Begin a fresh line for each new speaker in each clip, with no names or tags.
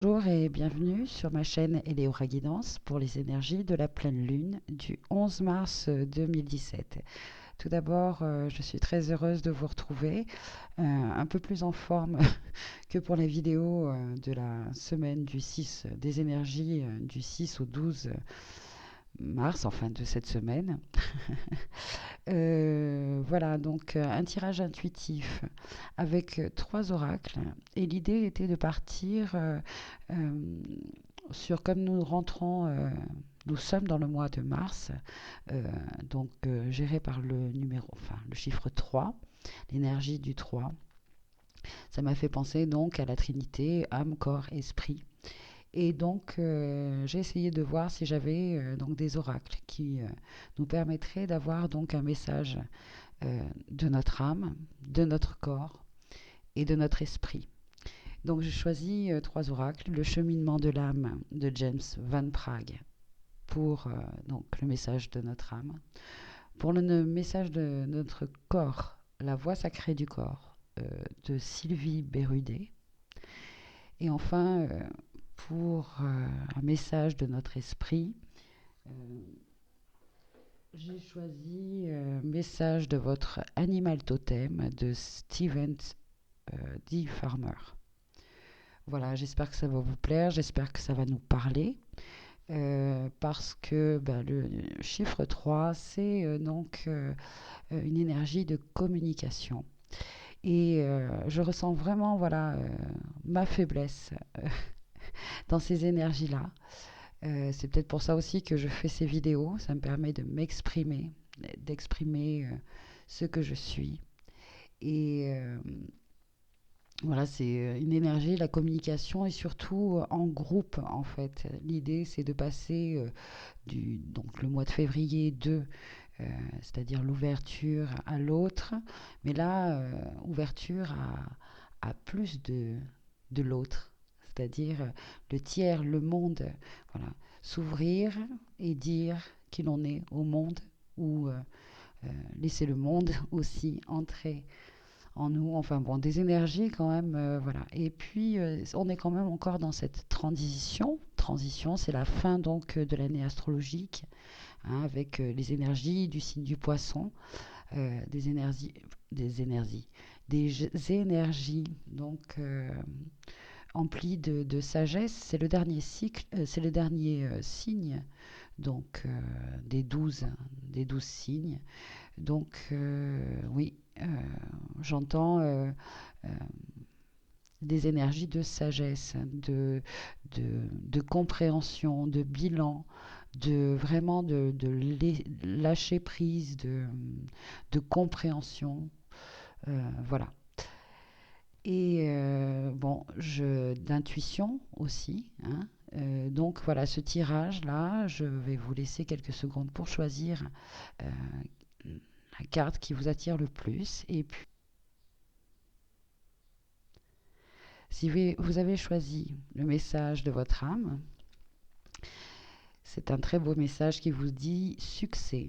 Bonjour et bienvenue sur ma chaîne Eleora Guidance pour les énergies de la pleine lune du 11 mars 2017. Tout d'abord, je suis très heureuse de vous retrouver, un peu plus en forme que pour la vidéo de la semaine du 6, des énergies du 6 au 12 mars, enfin de cette semaine. Voilà, donc un tirage intuitif avec trois oracles. Et l'idée était de partir sur, comme nous rentrons, nous sommes dans le mois de mars, donc géré par le chiffre 3, l'énergie du 3. Ça m'a fait penser donc à la Trinité, âme, corps, esprit. Et donc, j'ai essayé de voir si j'avais donc des oracles qui nous permettraient d'avoir donc un message de notre âme, de notre corps et de notre esprit. Donc, j'ai choisi trois oracles. Le cheminement de l'âme de James Van Praagh pour donc le message de notre âme. Pour le message de notre corps, la voix sacrée du corps de Sylvie Bérudet. Et enfin, pour un message de notre esprit, euh, j'ai choisi Message de votre animal totem de Stephen D. Farmer. Voilà, j'espère que ça va vous plaire, j'espère que ça va nous parler. Parce que le chiffre 3, c'est une énergie de communication. Et je ressens vraiment ma faiblesse dans ces énergies-là. C'est peut-être pour ça aussi que je fais ces vidéos. Ça me permet de m'exprimer, d'exprimer ce que je suis. Et voilà, c'est une énergie, la communication et surtout en groupe en fait. L'idée c'est de passer donc le mois de février c'est-à-dire l'ouverture à l'autre, mais là, ouverture à plus de l'autre, c'est-à-dire le tiers, le monde, voilà, s'ouvrir et dire qui l'on est au monde ou laisser le monde aussi entrer en nous, enfin bon, des énergies quand même, voilà. Et puis, on est quand même encore dans cette transition. Transition, c'est la fin donc de l'année astrologique, hein, avec les énergies du signe du poisson, des énergies, des énergies, des énergies donc emplies de sagesse. C'est le dernier cycle, c'est le dernier signe donc des douze signes. Donc oui, j'entends des énergies de sagesse, de compréhension, de bilan, de lâcher prise, de compréhension. Voilà. Et bon, d'intuition aussi, hein. Donc voilà, ce tirage-là, je vais vous laisser quelques secondes pour choisir euh, la carte qui vous attire le plus. Et puis, si vous avez choisi le message de votre âme, c'est un très beau message qui vous dit succès.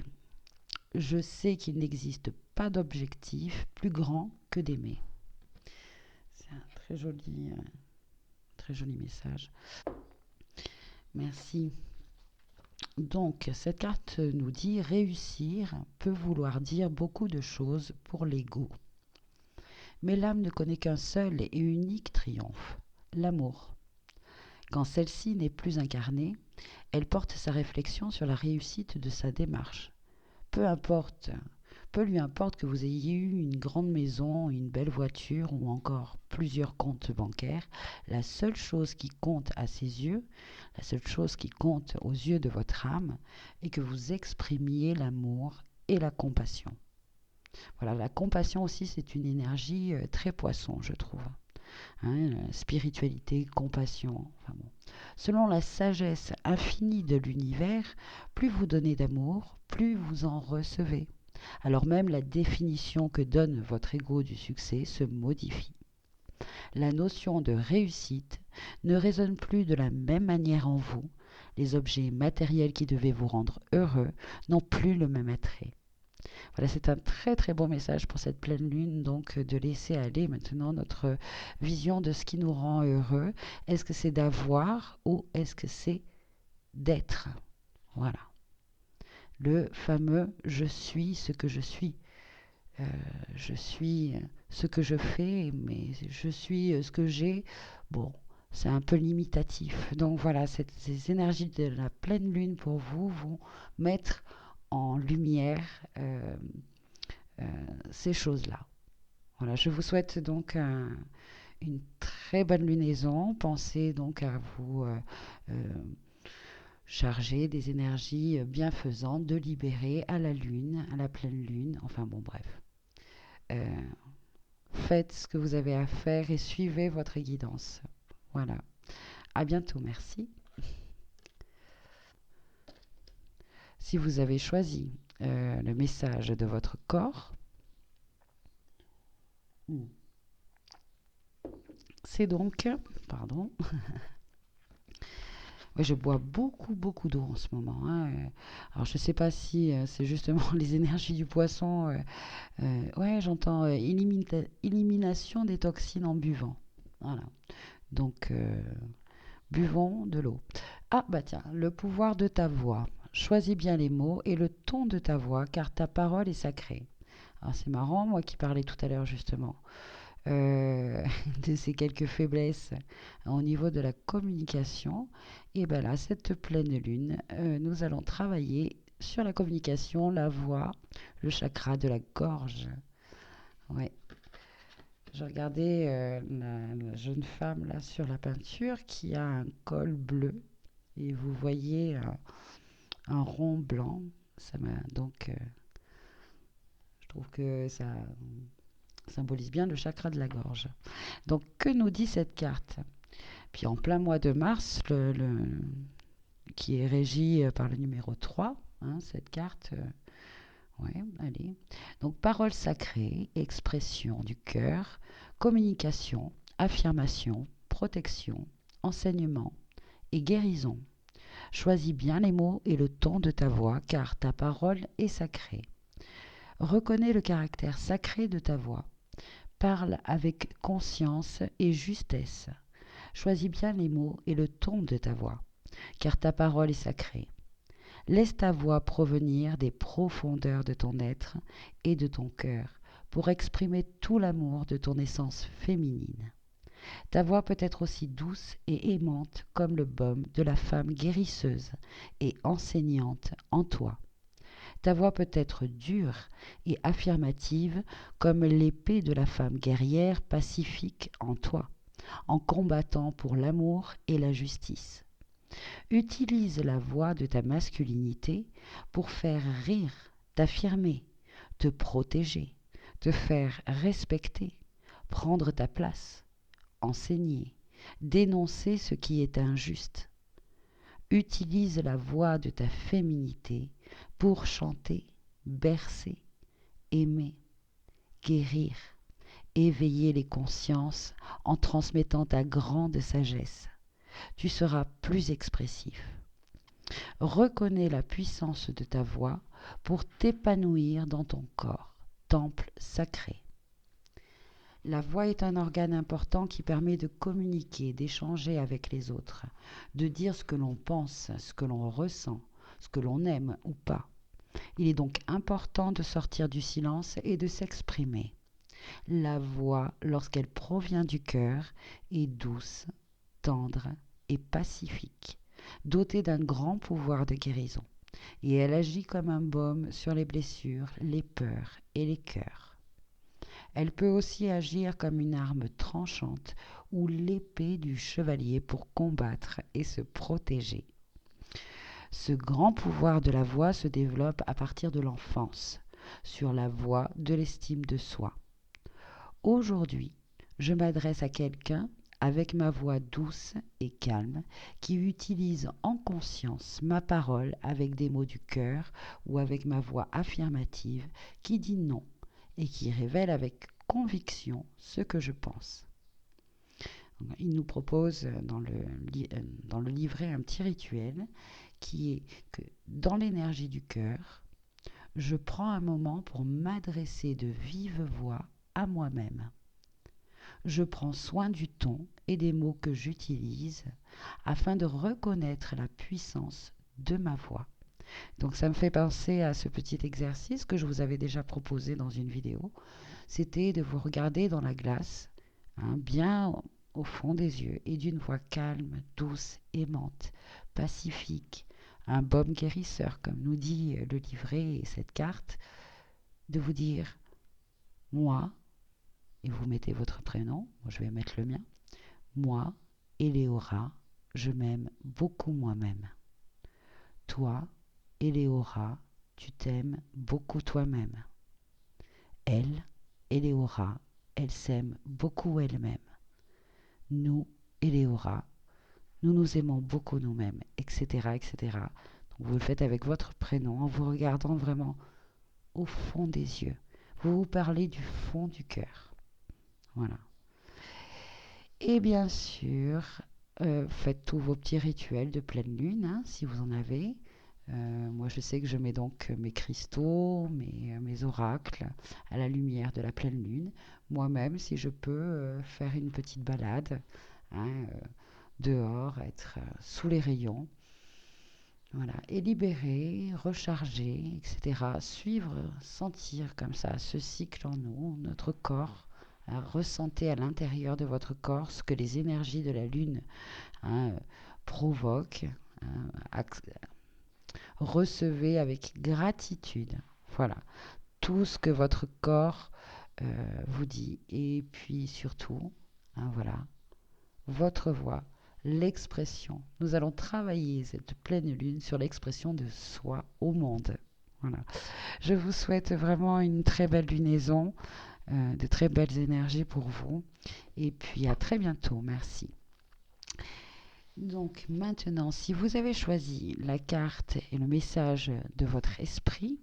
Je sais qu'il n'existe pas d'objectif plus grand que d'aimer. C'est un très joli message. Merci. Donc, cette carte nous dit réussir peut vouloir dire beaucoup de choses pour l'ego. Mais l'âme ne connaît qu'un seul et unique triomphe, l'amour. Quand celle-ci n'est plus incarnée, elle porte sa réflexion sur la réussite de sa démarche. Peu importe, peu lui importe que vous ayez eu une grande maison, une belle voiture ou encore plusieurs comptes bancaires, la seule chose qui compte à ses yeux, la seule chose qui compte aux yeux de votre âme, est que vous exprimiez l'amour et la compassion. Voilà, la compassion aussi, c'est une énergie très poisson, je trouve. Hein, spiritualité, compassion, enfin bon. Selon la sagesse infinie de l'univers, plus vous donnez d'amour, plus vous en recevez. Alors même la définition que donne votre ego du succès se modifie. La notion de réussite ne résonne plus de la même manière en vous. Les objets matériels qui devaient vous rendre heureux n'ont plus le même attrait. Voilà, c'est un très très beau message pour cette pleine lune, donc de laisser aller maintenant notre vision de ce qui nous rend heureux. Est-ce que c'est d'avoir ou est-ce que c'est d'être? Voilà, le fameux je suis ce que je suis. Euh, je suis ce que je fais, mais je suis ce que j'ai. Bon, c'est un peu limitatif. Donc voilà, ces énergies de la pleine lune pour vous vont mettre en lumière euh, ces choses-là. Voilà, je vous souhaite donc une très bonne lunaison. Pensez donc à vous euh, charger des énergies bienfaisantes, de libérer à la lune, à la pleine lune. Enfin bon, bref. Euh, Faites ce que vous avez à faire et suivez votre guidance. Voilà. À bientôt, merci. Si vous avez choisi le message de votre corps, c'est donc, pardon, ouais, je bois beaucoup, beaucoup d'eau en ce moment, hein. Alors, je ne sais pas si c'est justement les énergies du poisson. Ouais, j'entends élimination des toxines en buvant. Voilà. Donc, buvons de l'eau. Ah, bah tiens, le pouvoir de ta voix. Choisis bien les mots et le ton de ta voix, car ta parole est sacrée. Alors, c'est marrant, moi qui parlais tout à l'heure justement de ces quelques faiblesses au niveau de la communication. Et bien là, cette pleine lune, nous allons travailler sur la communication, la voix, le chakra de la gorge. Ouais. Je regardais la jeune femme là sur la peinture qui a un col bleu et vous voyez un rond blanc. Ça m'a donc, je trouve que ça symbolise bien le chakra de la gorge. Donc, que nous dit cette carte? Puis en plein mois de mars, qui est régi par le numéro 3, hein, cette carte, ouais, allez. Donc, parole sacrée, expression du cœur, communication, affirmation, protection, enseignement et guérison. Choisis bien les mots et le ton de ta voix, car ta parole est sacrée. Reconnais le caractère sacré de ta voix. Parle avec conscience et justesse. Choisis bien les mots et le ton de ta voix, car ta parole est sacrée. Laisse ta voix provenir des profondeurs de ton être et de ton cœur pour exprimer tout l'amour de ton essence féminine. Ta voix peut être aussi douce et aimante comme le baume de la femme guérisseuse et enseignante en toi. Ta voix peut être dure et affirmative comme l'épée de la femme guerrière pacifique en toi, en combattant pour l'amour et la justice. Utilise la voix de ta masculinité pour faire rire, t'affirmer, te protéger, te faire respecter, prendre ta place, enseigner, dénoncer ce qui est injuste. Utilise la voix de ta féminité pour chanter, bercer, aimer, guérir, éveiller les consciences en transmettant ta grande sagesse. Tu seras plus expressif. Reconnais la puissance de ta voix pour t'épanouir dans ton corps, temple sacré. La voix est un organe important qui permet de communiquer, d'échanger avec les autres, de dire ce que l'on pense, ce que l'on ressent, ce que l'on aime ou pas. Il est donc important de sortir du silence et de s'exprimer. La voix, lorsqu'elle provient du cœur, est douce, tendre et pacifique, dotée d'un grand pouvoir de guérison. Et elle agit comme un baume sur les blessures, les peurs et les cœurs. Elle peut aussi agir comme une arme tranchante ou l'épée du chevalier pour combattre et se protéger. Ce grand pouvoir de la voix se développe à partir de l'enfance, sur la voie de l'estime de soi. Aujourd'hui, je m'adresse à quelqu'un avec ma voix douce et calme qui utilise en conscience ma parole avec des mots du cœur ou avec ma voix affirmative qui dit non et qui révèle avec conviction ce que je pense. Il nous propose dans le livret un petit rituel qui est que dans l'énergie du cœur, je prends un moment pour m'adresser de vive voix à moi-même. Je prends soin du ton et des mots que j'utilise afin de reconnaître la puissance de ma voix. Donc ça me fait penser à ce petit exercice que je vous avais déjà proposé dans une vidéo. C'était de vous regarder dans la glace, bien au fond des yeux, et d'une voix calme, douce, aimante, pacifique, un baume guérisseur, comme nous dit le livret et cette carte, de vous dire moi, et vous mettez votre prénom, moi je vais mettre le mien, moi, Éléora, je m'aime beaucoup moi-même. Toi, Éléora, tu t'aimes beaucoup toi-même. Elle, Éléora, elle s'aime beaucoup elle-même. Nous, Éléora, nous nous aimons beaucoup nous-mêmes, etc., etc. Donc vous le faites avec votre prénom en vous regardant vraiment au fond des yeux. Vous vous parlez du fond du cœur. Voilà. Et bien sûr, faites tous vos petits rituels de pleine lune, si vous en avez. Moi, je sais que je mets donc mes cristaux, mes oracles à la lumière de la pleine lune. Moi-même, si je peux faire une petite balade, hein, dehors, être sous les rayons, voilà, et libérer, recharger, etc. Suivre, sentir comme ça ce cycle en nous, notre corps. Ressentez à l'intérieur de votre corps ce que les énergies de la lune provoquent. Hein, recevez avec gratitude, voilà, tout ce que votre corps vous dit. Et puis surtout, voilà, votre voix, l'expression. Nous allons travailler cette pleine lune sur l'expression de soi au monde. Voilà. Je vous souhaite vraiment une très belle lunaison, de très belles énergies pour vous. Et puis à très bientôt. Merci. Donc maintenant, si vous avez choisi la carte et le message de votre esprit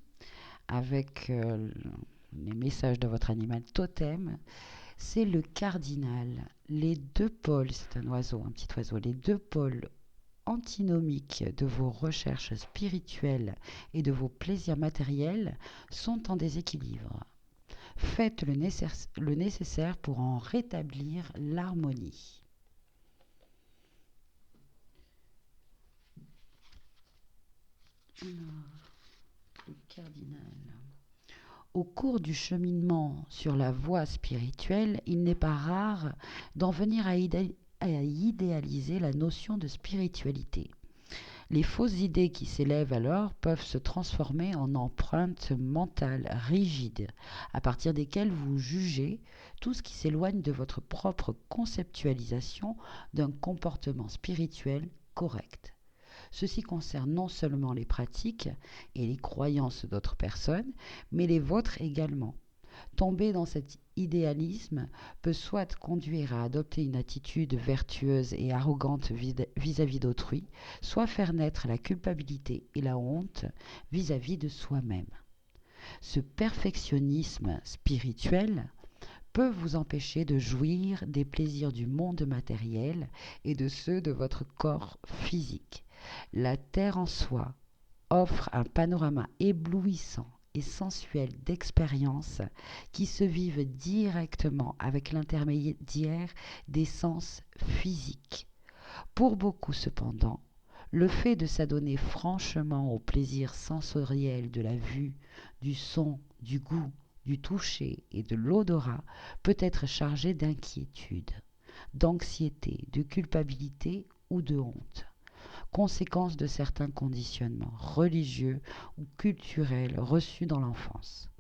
avec les messages de votre animal totem, c'est le cardinal. Les deux pôles, c'est un oiseau, un petit oiseau, les deux pôles antinomiques de vos recherches spirituelles et de vos plaisirs matériels sont en déséquilibre. Faites le nécessaire pour en rétablir l'harmonie. Alors, le cardinal. Au cours du cheminement sur la voie spirituelle, il n'est pas rare d'en venir à idéaliser la notion de spiritualité. Les fausses idées qui s'élèvent alors peuvent se transformer en empreintes mentales rigides, à partir desquelles vous jugez tout ce qui s'éloigne de votre propre conceptualisation d'un comportement spirituel correct. Ceci concerne non seulement les pratiques et les croyances d'autres personnes, mais les vôtres également. Tomber dans cet idéalisme peut soit conduire à adopter une attitude vertueuse et arrogante vis-à-vis d'autrui, soit faire naître la culpabilité et la honte vis-à-vis de soi-même. Ce perfectionnisme spirituel peut vous empêcher de jouir des plaisirs du monde matériel et de ceux de votre corps physique. La terre en soi offre un panorama éblouissant et sensuel d'expériences qui se vivent directement avec l'intermédiaire des sens physiques. Pour beaucoup cependant, le fait de s'adonner franchement au plaisir sensoriel de la vue, du son, du goût, du toucher et de l'odorat peut être chargé d'inquiétude, d'anxiété, de culpabilité ou de honte, conséquence de certains conditionnements religieux ou culturels reçus dans l'enfance.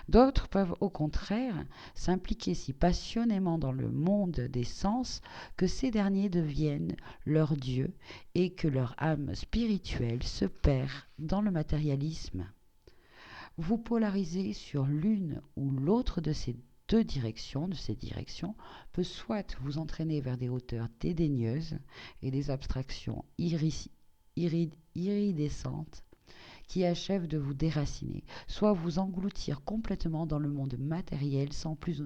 D'autres peuvent au contraire s'impliquer si passionnément dans le monde des sens que ces derniers deviennent leur Dieu et que leur âme spirituelle se perd dans le matérialisme. Vous polarisez sur l'une ou l'autre de ces directions, peut soit vous entraîner vers des hauteurs dédaigneuses et des abstractions iridescentes qui achèvent de vous déraciner, soit vous engloutir complètement dans le monde matériel sans plus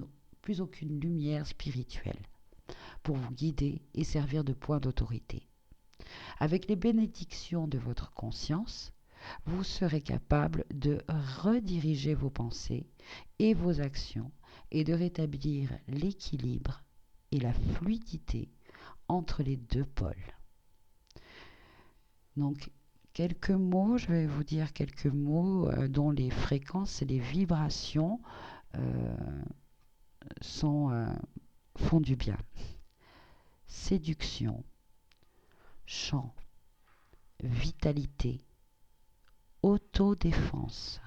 aucune lumière spirituelle pour vous guider et servir de point d'autorité. Avec les bénédictions de votre conscience, vous serez capable de rediriger vos pensées et vos actions et de rétablir l'équilibre et la fluidité entre les deux pôles. Donc, quelques mots, je vais vous dire quelques mots dont les fréquences et les vibrations euh, font du bien. Séduction, chant, vitalité, autodéfense,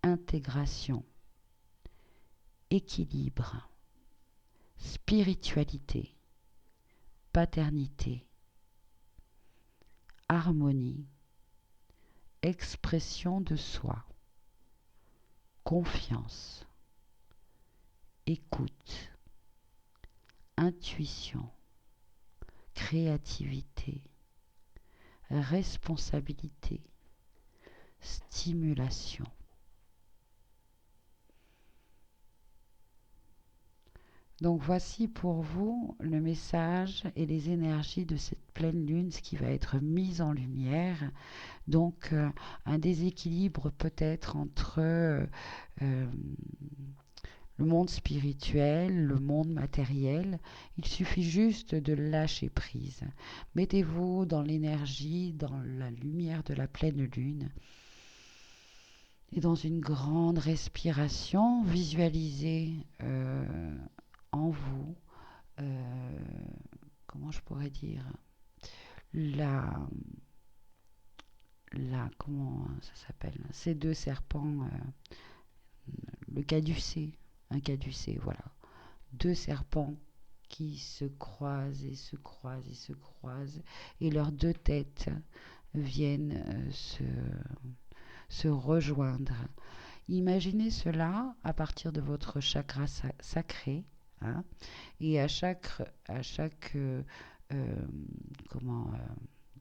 intégration, équilibre, spiritualité, paternité, harmonie, expression de soi, confiance, écoute, intuition, créativité, responsabilité, stimulation. Donc voici pour vous le message et les énergies de cette pleine lune, ce qui va être mis en lumière. Donc un déséquilibre peut-être entre le monde spirituel, le monde matériel. Il suffit juste de lâcher prise. Mettez-vous dans l'énergie, dans la lumière de la pleine lune. Et dans une grande respiration, visualisez en vous, comment je pourrais dire, comment ça s'appelle, ces deux serpents, le caducée, un caducée, voilà, deux serpents qui se croisent et se croisent et se croisent, et leurs deux têtes viennent se rejoindre. Imaginez cela à partir de votre chakra sacré, hein, et à chaque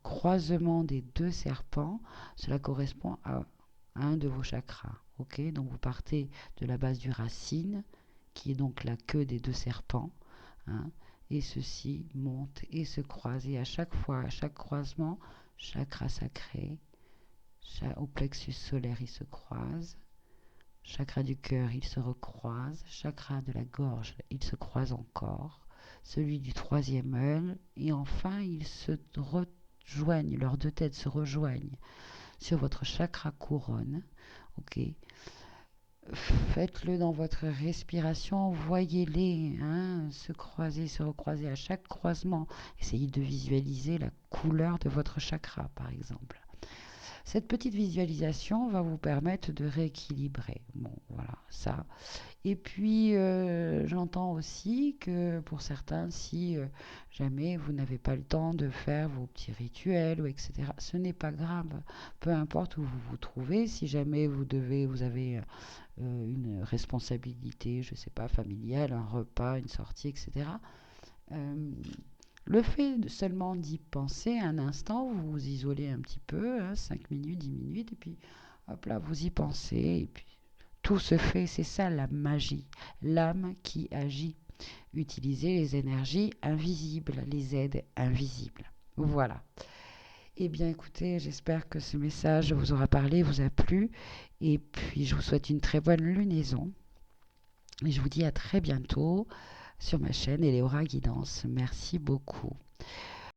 croisement des deux serpents, cela correspond à un de vos chakras. Ok, donc vous partez de la base du racine, qui est donc la queue des deux serpents, hein, et ceci monte et se croise. Et à chaque fois, à chaque croisement, chakra sacré, au plexus solaire, il se croise. Chakra du cœur, il se recroise. Chakra de la gorge, il se croise encore. Celui du troisième œil. Et enfin, ils se rejoignent, leurs deux têtes se rejoignent sur votre chakra couronne. Ok. Faites-le dans votre respiration, voyez-les se croiser, se recroiser à chaque croisement. Essayez de visualiser la couleur de votre chakra, par exemple. Cette petite visualisation va vous permettre de rééquilibrer. Bon, voilà, ça. Et puis, j'entends aussi que pour certains, si jamais vous n'avez pas le temps de faire vos petits rituels, ou etc., ce n'est pas grave. Peu importe où vous vous trouvez, si jamais vous avez une responsabilité, je ne sais pas, familiale, un repas, une sortie, etc., le fait seulement d'y penser un instant, vous vous isolez un petit peu, 5 minutes, 10 minutes, et puis hop là, vous y pensez, et puis tout se fait, c'est ça la magie, l'âme qui agit. Utilisez les énergies invisibles, les aides invisibles. Voilà. Eh bien écoutez, j'espère que ce message vous aura parlé, vous a plu, et puis je vous souhaite une très bonne lunaison, et je vous dis à très bientôt sur ma chaîne Eleora Guidance. Merci beaucoup.